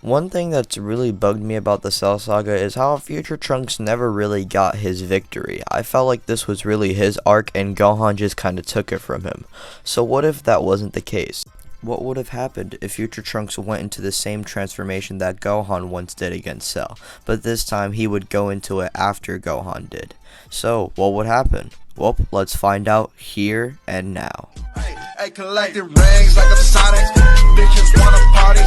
One thing that's really bugged me about the Cell Saga is how Future Trunks never really got his victory. I felt like this was really his arc and Gohan just kinda took it from him. So what if that wasn't the case? What would have happened if Future Trunks went into the same transformation that Gohan once did against Cell, but this time he would go into it after Gohan did? So what would happen? Well, let's find out here and now. Hey, collecting rings like I'm Sonic. Bitches wanna party.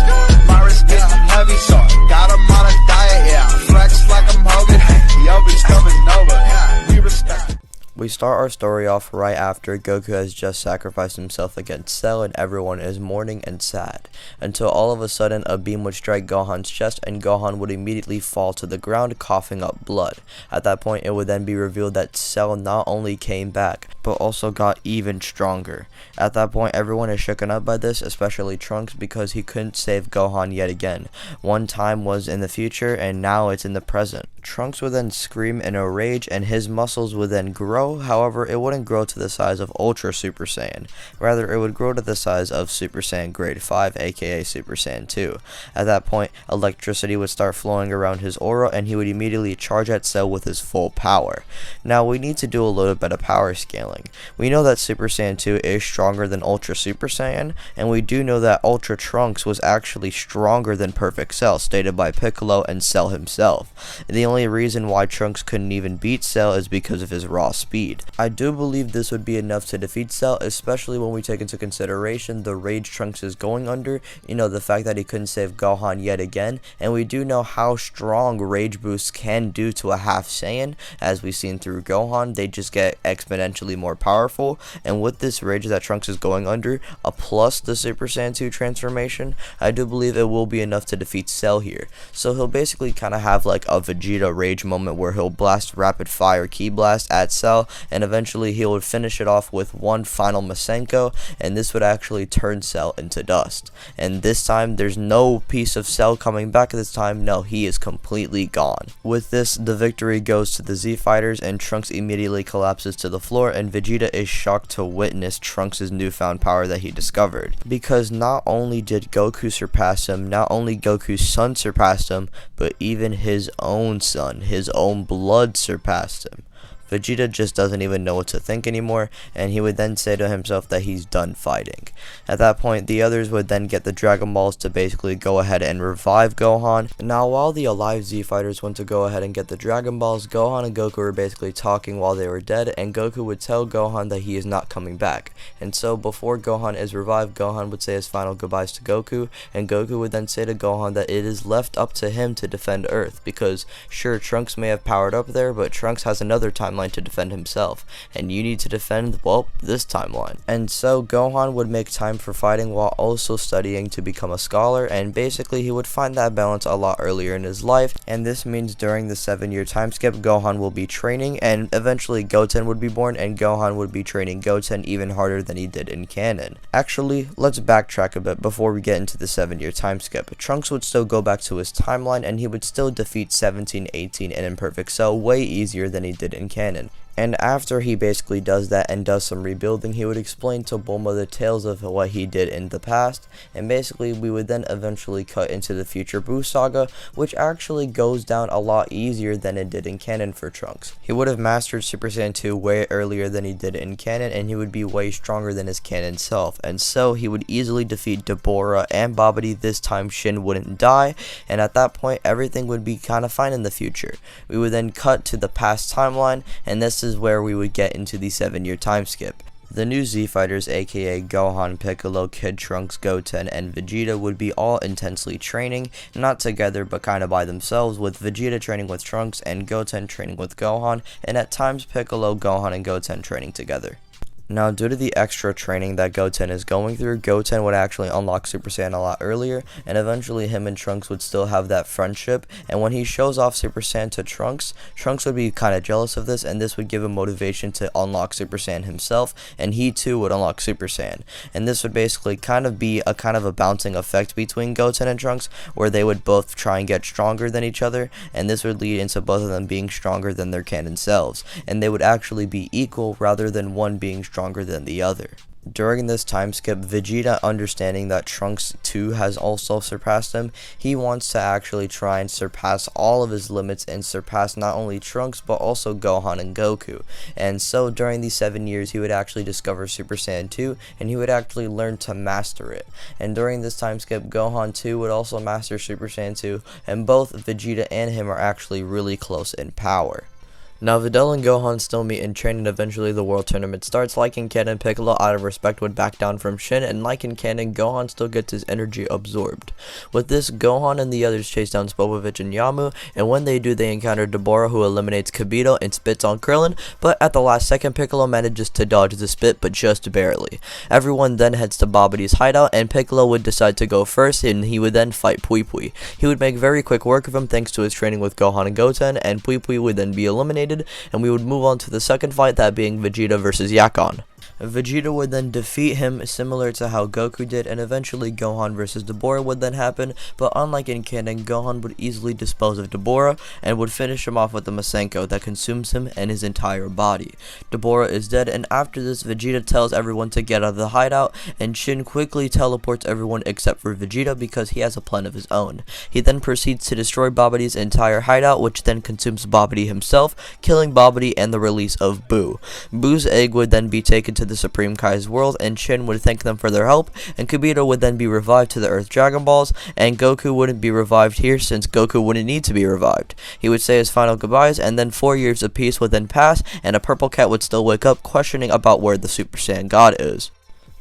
Virus getting heavy, so got 'em on a diet, yeah. Flex like I'm Hogan. Yo, bitch coming over. Yeah, we respect. We start our story off right after Goku has just sacrificed himself against Cell and everyone is mourning and sad, until all of a sudden a beam would strike Gohan's chest and Gohan would immediately fall to the ground coughing up blood. At that point it would then be revealed that Cell not only came back, but also got even stronger. At that point everyone is shooken up by this, especially Trunks, because he couldn't save Gohan yet again. One time was in the future and now it's in the present. Trunks would then scream in a rage and his muscles would then grow. However, it wouldn't grow to the size of Ultra Super Saiyan. Rather, it would grow to the size of Super Saiyan Grade 5, aka Super Saiyan 2. At that point, electricity would start flowing around his aura and he would immediately charge at Cell with his full power. Now, we need to do a little bit of power scaling. We know that Super Saiyan 2 is stronger than Ultra Super Saiyan, and we do know that Ultra Trunks was actually stronger than Perfect Cell, stated by Piccolo and Cell himself. The only reason why Trunks couldn't even beat Cell is because of his raw speed. I do believe this would be enough to defeat Cell, especially when we take into consideration the rage Trunks is going under, the fact that he couldn't save Gohan yet again, and we do know how strong rage boosts can do to a half Saiyan. As we've seen through Gohan, they just get exponentially more powerful, and with this rage that Trunks is going under, plus the Super Saiyan 2 transformation, I do believe it will be enough to defeat Cell here. So he'll basically kind of have like a Vegeta rage moment where he'll blast rapid fire ki blast at Cell, and eventually he would finish it off with one final Masenko, and this would actually turn Cell into dust. And this time there's no piece of Cell coming back this time. No, he is completely gone. With this, the victory goes to the Z Fighters and Trunks immediately collapses to the floor, and Vegeta is shocked to witness Trunks' newfound power that he discovered. Because not only did Goku surpass him, not only Goku's son surpassed him, but even his own son, his own blood surpassed him. Vegeta just doesn't even know what to think anymore, and he would then say to himself that he's done fighting. At that point, the others would then get the Dragon Balls to basically go ahead and revive Gohan. Now, while the alive Z Fighters went to go ahead and get the Dragon Balls, Gohan and Goku were basically talking while they were dead, and Goku would tell Gohan that he is not coming back. And so, before Gohan is revived, Gohan would say his final goodbyes to Goku, and Goku would then say to Gohan that it is left up to him to defend Earth, because sure, Trunks may have powered up there, but Trunks has another timeline to defend himself, and you need to defend, well, this timeline. And so Gohan would make time for fighting while also studying to become a scholar, and basically he would find that balance a lot earlier in his life, and this means during the 7-year time skip, Gohan will be training, and eventually Goten would be born, and Gohan would be training Goten even harder than he did in canon. Actually, let's backtrack a bit before we get into the 7-year time skip. Trunks would still go back to his timeline, and he would still defeat 17, 18, and Imperfect Cell way easier than he did in canon. And after he basically does that and does some rebuilding, he would explain to Bulma the tales of what he did in the past, and basically we would then eventually cut into the Future Buu Saga, which actually goes down a lot easier than it did in canon for Trunks. He would have mastered Super Saiyan 2 way earlier than he did in canon, and he would be way stronger than his canon self, and so he would easily defeat Deborah and Babidi. This time Shin wouldn't die, and at that point everything would be kind of fine in the future. We would then cut to the past timeline, and this is where we would get into the 7-year time skip. The new Z Fighters, aka Gohan, Piccolo, Kid Trunks, Goten, and Vegeta would be all intensely training, not together but kinda by themselves, with Vegeta training with Trunks and Goten training with Gohan, and at times Piccolo, Gohan, and Goten training together. Now, due to the extra training that Goten is going through, Goten would actually unlock Super Saiyan a lot earlier, and eventually him and Trunks would still have that friendship, and when he shows off Super Saiyan to Trunks, Trunks would be kind of jealous of this, and this would give him motivation to unlock Super Saiyan himself, and he too would unlock Super Saiyan. And this would basically kind of be a bouncing effect between Goten and Trunks, where they would both try and get stronger than each other, and this would lead into both of them being stronger than their canon selves, and they would actually be equal rather than one being stronger than the other. During this time skip, Vegeta, understanding that Trunks too has also surpassed him, he wants to actually try and surpass all of his limits and surpass not only Trunks but also Gohan and Goku. And so during these 7 years, he would actually discover Super Saiyan 2, and he would actually learn to master it. And during this time skip, Gohan too would also master Super Saiyan 2, and both Vegeta and him are actually really close in power. Now, Videl and Gohan still meet in training, and eventually the World Tournament starts. Like in canon, Piccolo, out of respect, would back down from Shin, and like in canon, Gohan still gets his energy absorbed. With this, Gohan and the others chase down Spopovich and Yamu, and when they do, they encounter Deborah, who eliminates Kibito and spits on Krillin, but at the last second, Piccolo manages to dodge the spit, but just barely. Everyone then heads to Babidi's hideout, and Piccolo would decide to go first, and he would then fight Pui Pui. He would make very quick work of him thanks to his training with Gohan and Goten, and Pui Pui would then be eliminated, and we would move on to the second fight, that being Vegeta versus Yakon. Vegeta would then defeat him, similar to how Goku did, and eventually Gohan versus Deborah would then happen, but unlike in canon, Gohan would easily dispose of Deborah and would finish him off with the Masenko that consumes him and his entire body. Deborah is dead, and after this, Vegeta tells everyone to get out of the hideout, and Shin quickly teleports everyone except for Vegeta because he has a plan of his own. He then proceeds to destroy Babidi's entire hideout, which then consumes Babidi himself, killing Babidi and the release of Boo. Boo's egg would then be taken to the Supreme Kai's world, and Shin would thank them for their help, and Kibito would then be revived to the Earth Dragon Balls, and Goku wouldn't be revived here since Goku wouldn't need to be revived. He would say his final goodbyes, and then 4 years of peace would then pass, and a purple cat would still wake up questioning about where the Super Saiyan God is.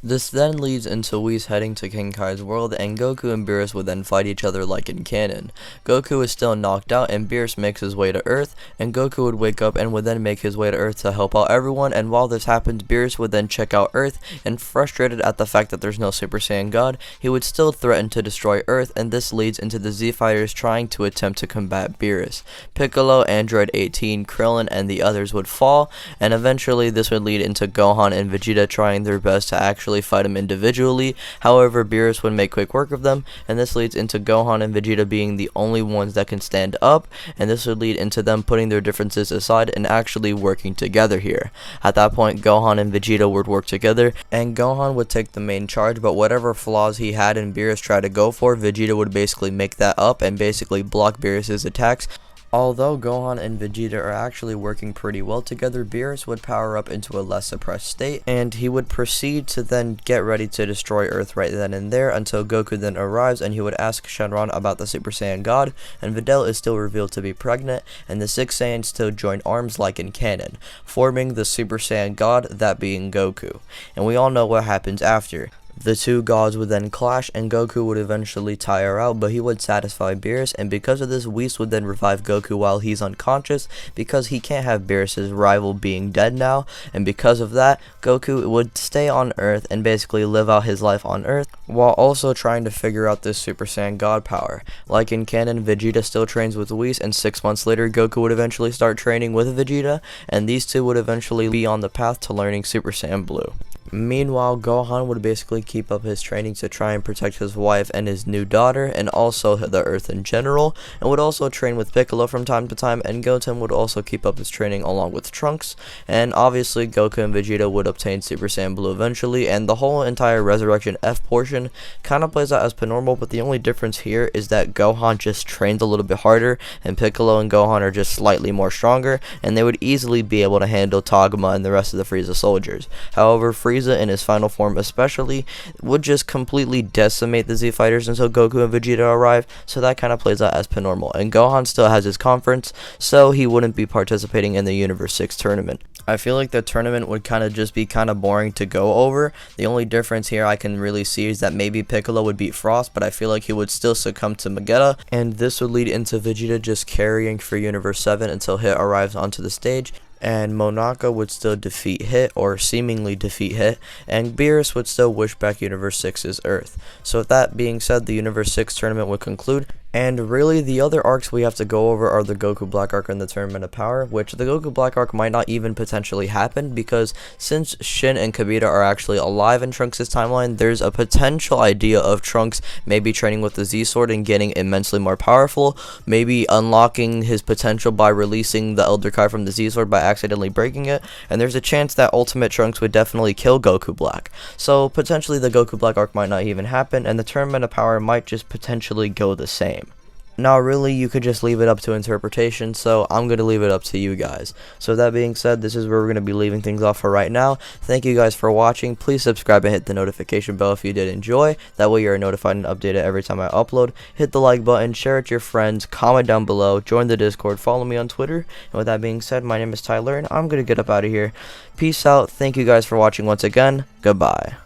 This then leads into Whis heading to King Kai's world, and Goku and Beerus would then fight each other like in canon. Goku is still knocked out, and Beerus makes his way to Earth, and Goku would wake up and would then make his way to Earth to help out everyone, and while this happens, Beerus would then check out Earth, and frustrated at the fact that there's no Super Saiyan God, he would still threaten to destroy Earth, and this leads into the Z Fighters trying to attempt to combat Beerus. Piccolo, Android 18, Krillin, and the others would fall, and eventually this would lead into Gohan and Vegeta trying their best to actually fight him individually. However, Beerus would make quick work of them, and this leads into Gohan and Vegeta being the only ones that can stand up, and this would lead into them putting their differences aside and actually working together here. At that point, Gohan and Vegeta would work together, and Gohan would take the main charge, but whatever flaws he had and Beerus tried to go for, Vegeta would basically make that up and basically block Beerus' attacks. Although Gohan and Vegeta are actually working pretty well together, Beerus would power up into a less suppressed state, and he would proceed to then get ready to destroy Earth right then and there until Goku then arrives, and he would ask Shenron about the Super Saiyan God, and Videl is still revealed to be pregnant, and the 6 Saiyans still join arms like in canon, forming the Super Saiyan God, that being Goku. And we all know what happens after. The two gods would then clash, and Goku would eventually tire out, but he would satisfy Beerus, and because of this, Whis would then revive Goku while he's unconscious, because he can't have Beerus' rival being dead now, and because of that, Goku would stay on Earth and basically live out his life on Earth, while also trying to figure out this Super Saiyan God power. Like in canon, Vegeta still trains with Whis, and 6 months later, Goku would eventually start training with Vegeta, and these two would eventually be on the path to learning Super Saiyan Blue. Meanwhile, Gohan would basically keep up his training to try and protect his wife and his new daughter, and also the Earth in general, and would also train with Piccolo from time to time, and Goten would also keep up his training along with Trunks, and obviously Goku and Vegeta would obtain Super Saiyan Blue eventually, and the whole entire Resurrection F portion kind of plays out as per normal, but the only difference here is that Gohan just trains a little bit harder, and Piccolo and Gohan are just slightly more stronger, and they would easily be able to handle Tagma and the rest of the Frieza soldiers. However, Frieza in his final form especially would just completely decimate the Z Fighters until Goku and Vegeta arrive, so that kind of plays out as per normal, and Gohan still has his conference, so he wouldn't be participating in the Universe 6 tournament. I feel like the tournament would kind of just be kind of boring to go over. The only difference here I can really see is that maybe Piccolo would beat Frost, but I feel like he would still succumb to Vegeta, and this would lead into Vegeta just carrying for Universe 7 until Hit arrives onto the stage, and Monaka would still defeat Hit, or seemingly defeat Hit, and Beerus would still wish back Universe 6's Earth. So with that being said, the Universe 6 tournament would conclude, And really, the other arcs we have to go over are the Goku Black arc and the Tournament of Power, which the Goku Black arc might not even potentially happen, because since Shin and Kabita are actually alive in Trunks' timeline, there's a potential idea of Trunks maybe training with the Z-Sword and getting immensely more powerful, maybe unlocking his potential by releasing the Elder Kai from the Z-Sword by accidentally breaking it, and there's a chance that Ultimate Trunks would definitely kill Goku Black. So potentially the Goku Black arc might not even happen, and the Tournament of Power might just potentially go the same. Now really, you could just leave it up to interpretation, so I'm going to leave it up to you guys. So that being said, this is where we're going to be leaving things off for right now. Thank you guys for watching. Please subscribe and hit the notification bell if you did enjoy. That way you're notified and updated every time I upload. Hit the like button, share it with your friends, comment down below, join the Discord, follow me on Twitter. And with that being said, my name is Tyler, and I'm going to get up out of here. Peace out. Thank you guys for watching once again. Goodbye.